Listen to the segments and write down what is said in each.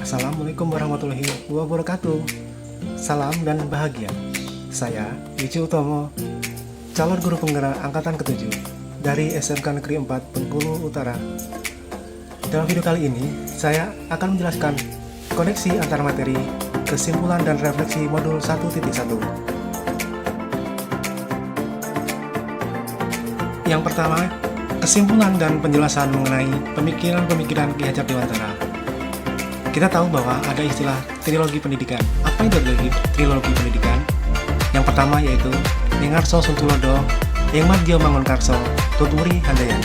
Assalamualaikum warahmatullahi wabarakatuh. Salam dan bahagia. Saya Wici Utomo, calon guru penggerak angkatan ke-7 dari SMK Negeri 4 Bengkulu Utara. Dalam video kali ini, saya akan menjelaskan koneksi antar materi, kesimpulan dan refleksi modul 1.1. Yang pertama, kesimpulan dan penjelasan mengenai pemikiran-pemikiran Ki Hajar Dewantara. Kita tahu bahwa ada istilah trilogi pendidikan. Apa itu trilogi pendidikan? Yang pertama yaitu Ingarso Suntulodo, Ingmadjo Mangunkarso, Tuturi Handayani.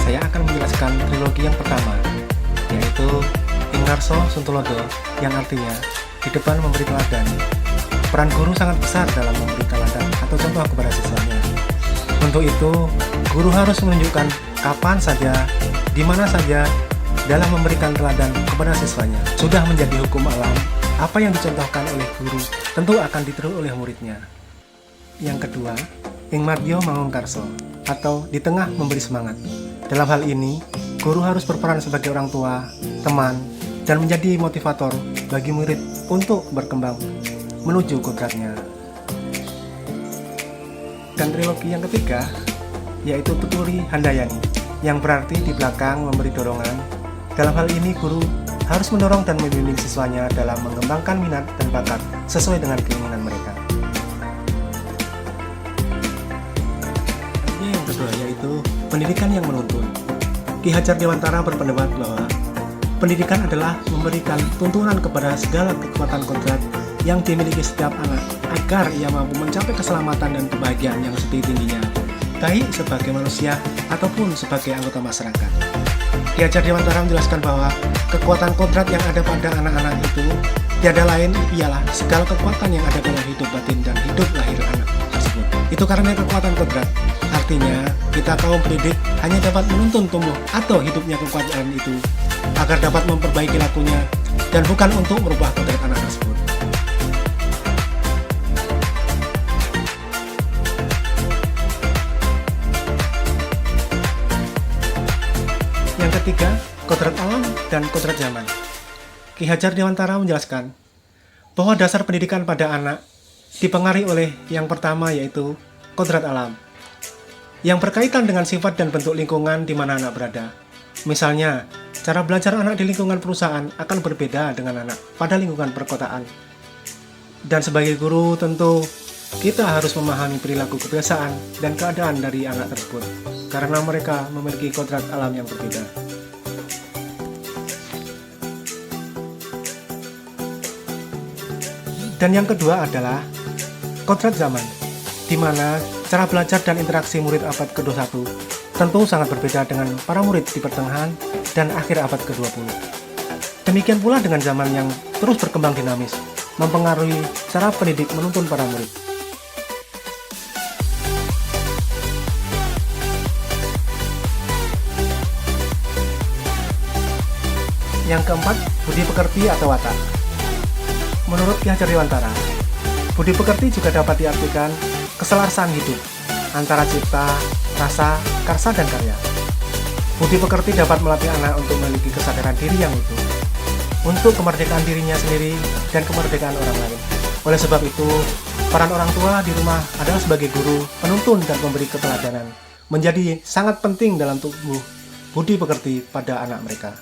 Saya akan menjelaskan trilogi yang pertama, yaitu Ingarso Suntulodo, yang artinya di depan memberi teladan. Peran guru sangat besar dalam memberi teladan atau contoh kepada siswanya. Untuk itu, guru harus menunjukkan kapan saja, di mana saja, dalam memberikan teladan kepada siswanya. Sudah menjadi hukum alam, apa yang dicontohkan oleh guru tentu akan ditiru oleh muridnya. Yang kedua, Ingmadjo Mangunkarso, atau di tengah memberi semangat. Dalam hal ini, guru harus berperan sebagai orang tua, teman, dan menjadi motivator bagi murid untuk berkembang menuju kodratnya. Dan trilogi yang ketiga, yaitu Tuturi Handayani, yang berarti di belakang memberi dorongan. Dalam hal ini, guru harus mendorong dan membimbing siswanya dalam mengembangkan minat dan bakat sesuai dengan keinginan mereka. Yang kedua yaitu pendidikan yang menuntun. Ki Hajar Dewantara berpendapat bahwa pendidikan adalah memberikan tuntunan kepada segala kekuatan kodrat yang dimiliki setiap anak agar ia mampu mencapai keselamatan dan kebahagiaan yang setinggi-tingginya, baik sebagai manusia ataupun sebagai anggota masyarakat. Ki Hajar Dewantara menjelaskan bahwa kekuatan kodrat yang ada pada anak-anak itu tiada lain ialah segala kekuatan yang ada dalam hidup batin dan hidup lahir anak tersebut. Itu karena kekuatan kodrat. Artinya, kita kaum pendidik hanya dapat menuntun tumbuh atau hidupnya kekuatan itu agar dapat memperbaiki lakunya dan bukan untuk merubah kodrat anak tersebut. Yang ketiga, kodrat alam dan kodrat zaman. Ki Hajar Dewantara menjelaskan bahwa dasar pendidikan pada anak dipengaruhi oleh yang pertama yaitu kodrat alam, yang berkaitan dengan sifat dan bentuk lingkungan di mana anak berada. Misalnya, cara belajar anak di lingkungan perusahaan akan berbeda dengan anak pada lingkungan perkotaan. Dan sebagai guru tentu kita harus memahami perilaku, kebiasaan, dan keadaan dari anak tersebut karena mereka memiliki kodrat alam yang berbeda. Dan yang kedua adalah kodrat zaman, di mana cara belajar dan interaksi murid abad ke-21 tentu sangat berbeda dengan para murid di pertengahan dan akhir abad ke-20. Demikian pula dengan zaman yang terus berkembang dinamis, mempengaruhi cara pendidik menuntun para murid. Yang keempat, budi pekerti atau watak. Menurut Ki Hajar Dewantara, budi pekerti juga dapat diartikan keselarasan hidup antara cipta, rasa, karsa, dan karya. Budi pekerti dapat melatih anak untuk memiliki kesadaran diri yang utuh, untuk kemerdekaan dirinya sendiri dan kemerdekaan orang lain. Oleh sebab itu, peran orang tua di rumah adalah sebagai guru, penuntun, dan pemberi keteladanan menjadi sangat penting dalam tumbuh budi pekerti pada anak mereka.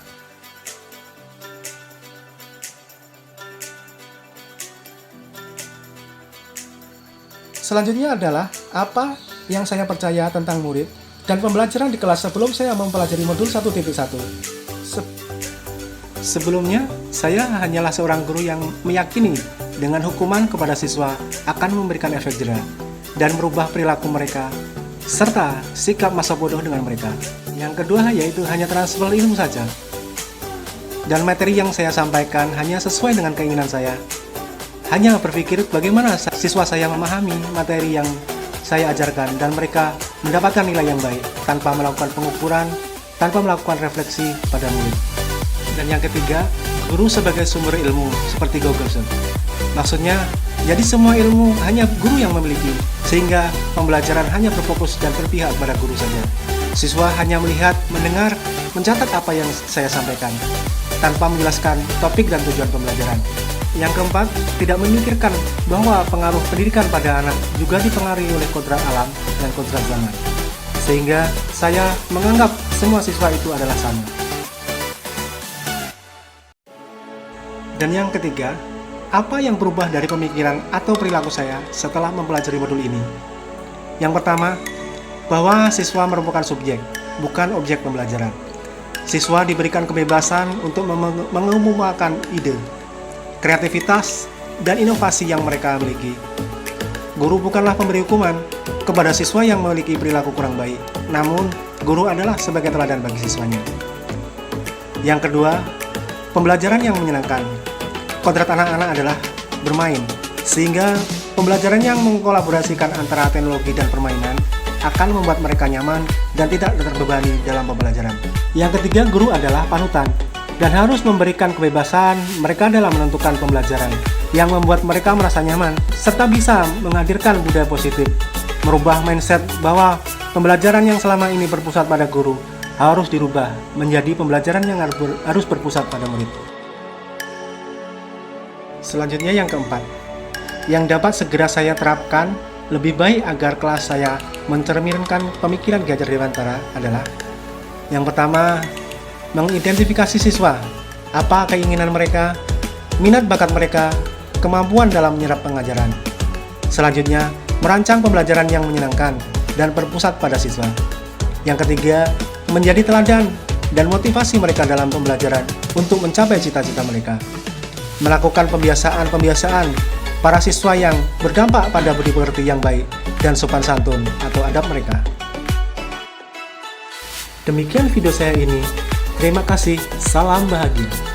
Selanjutnya adalah apa yang saya percaya tentang murid dan pembelajaran di kelas sebelum saya mempelajari modul 1.1. Sebelumnya, saya hanyalah seorang guru yang meyakini dengan hukuman kepada siswa akan memberikan efek jera dan merubah perilaku mereka, serta sikap masa bodoh dengan mereka. Yang kedua yaitu hanya transfer ilmu saja. Dan materi yang saya sampaikan hanya sesuai dengan keinginan saya. Hanya berpikir bagaimana siswa saya memahami materi yang saya ajarkan dan mereka mendapatkan nilai yang baik tanpa melakukan pengukuran, tanpa melakukan refleksi pada murid. Dan yang ketiga, guru sebagai sumber ilmu seperti Google. Maksudnya, jadi semua ilmu hanya guru yang memiliki, sehingga pembelajaran hanya berfokus dan berpihak pada guru saja. Siswa hanya melihat, mendengar, mencatat apa yang saya sampaikan tanpa menjelaskan topik dan tujuan pembelajaran. Yang keempat, tidak memikirkan bahwa pengaruh pendidikan pada anak juga dipengaruhi oleh kodrat alam dan kodrat zaman. Sehingga saya menganggap semua siswa itu adalah sama. Dan yang ketiga, apa yang berubah dari pemikiran atau perilaku saya setelah mempelajari modul ini? Yang pertama, bahwa siswa merupakan subjek, bukan objek pembelajaran. Siswa diberikan kebebasan untuk mengemukakan ide, kreativitas, dan inovasi yang mereka miliki. Guru bukanlah pemberi hukuman kepada siswa yang memiliki perilaku kurang baik, namun guru adalah sebagai teladan bagi siswanya. Yang kedua, pembelajaran yang menyenangkan. Kodrat anak-anak adalah bermain, sehingga pembelajaran yang mengkolaborasikan antara teknologi dan permainan akan membuat mereka nyaman dan tidak terbebani dalam pembelajaran. Yang ketiga, guru adalah panutan dan harus memberikan kebebasan mereka dalam menentukan pembelajaran yang membuat mereka merasa nyaman serta bisa menghadirkan budaya positif, merubah mindset bahwa pembelajaran yang selama ini berpusat pada guru harus dirubah menjadi pembelajaran yang harus berpusat pada murid. Selanjutnya yang keempat, yang dapat segera saya terapkan lebih baik agar kelas saya mencerminkan pemikiran Ki Hajar Dewantara adalah: yang pertama, mengidentifikasi siswa, apa keinginan mereka, minat bakat mereka, kemampuan dalam menyerap pengajaran. Selanjutnya, merancang pembelajaran yang menyenangkan dan berpusat pada siswa. Yang ketiga, menjadi teladan dan motivasi mereka dalam pembelajaran untuk mencapai cita-cita mereka. Melakukan pembiasaan para siswa yang berdampak pada budi pekerti yang baik dan sopan santun atau adab mereka. Demikian video saya ini. Terima kasih. Salam bahagia.